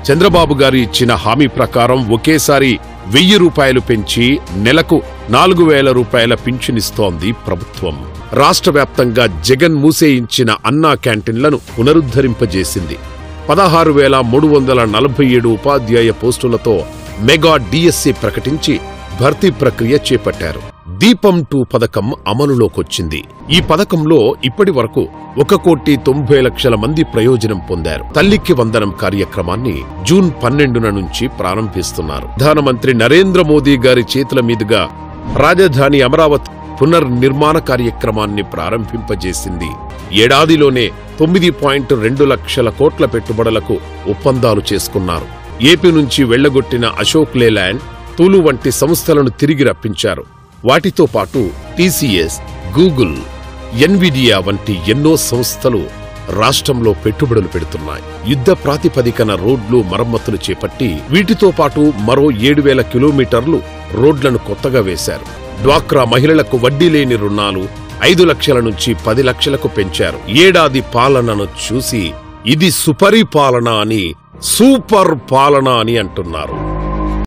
చంద్రబాబు గారు ఇచ్చిన హామీ ప్రకారం ఒకేసారి 1000 రూపాయలు పెంచి నెలకు 4000 రూపాయల పింఛనిస్తోంది ప్రభుత్వం. రాష్ట్ర వ్యాప్తంగా జగన్ మూసేయించిన అన్నా క్యాంటీన్లను పునరుద్ధరింపజేసింది. 16,347 ఉపాధ్యాయ పోస్టులతో మెగా డిఎస్సి ప్రకటించి భర్తీ ప్రక్రియ చేపట్టారు. దీపం 2 పథకం అమలులోకొచ్చింది. ఈ పథకంలో ఇప్పటి వరకు 1,90,00,000 మంది ప్రయోజనం పొందారు. తల్లికి వందనం కార్యక్రమాన్ని జూన్ 12న నుంచి ప్రారంభిస్తున్నారు. ప్రధానమంత్రి నరేంద్ర మోదీ గారి చేతుల మీదుగా రాజధాని అమరావతి పునర్నిర్మాణ కార్యక్రమాన్ని ప్రారంభింపజేసింది. ఏడాదిలోనే 9.2 లక్షల కోట్ల పెట్టుబడులకు ఒప్పందాలు చేసుకున్నారు. ఏపీ నుంచి వెళ్లగొట్టిన అశోక్ లేలాండ్, తులు వంటి సంస్థలను తిరిగి రప్పించారు. వాటితో పాటు టీసీఎస్, గూగుల్, ఎన్విడియా వంటి ఎన్నో సంస్థలు రాష్ట్రంలో పెట్టుబడులు పెడుతున్నాయి. యుద్ధ ప్రాతిపదికన రోడ్లు మరమ్మతులు చేపట్టి వీటితో పాటు మరో 7,000 కిలోమీటర్లు రోడ్లను కొత్తగా వేశారు. డ్వాక్రా మహిళలకు వడ్డీ లేని రుణాలు 5 లక్షల నుంచి 10 లక్షలకు పెంచారు. ఏడాది పాలనను చూసి ఇది సుపరిపాలన అని, సూపర్ పాలన అని అంటున్నారు.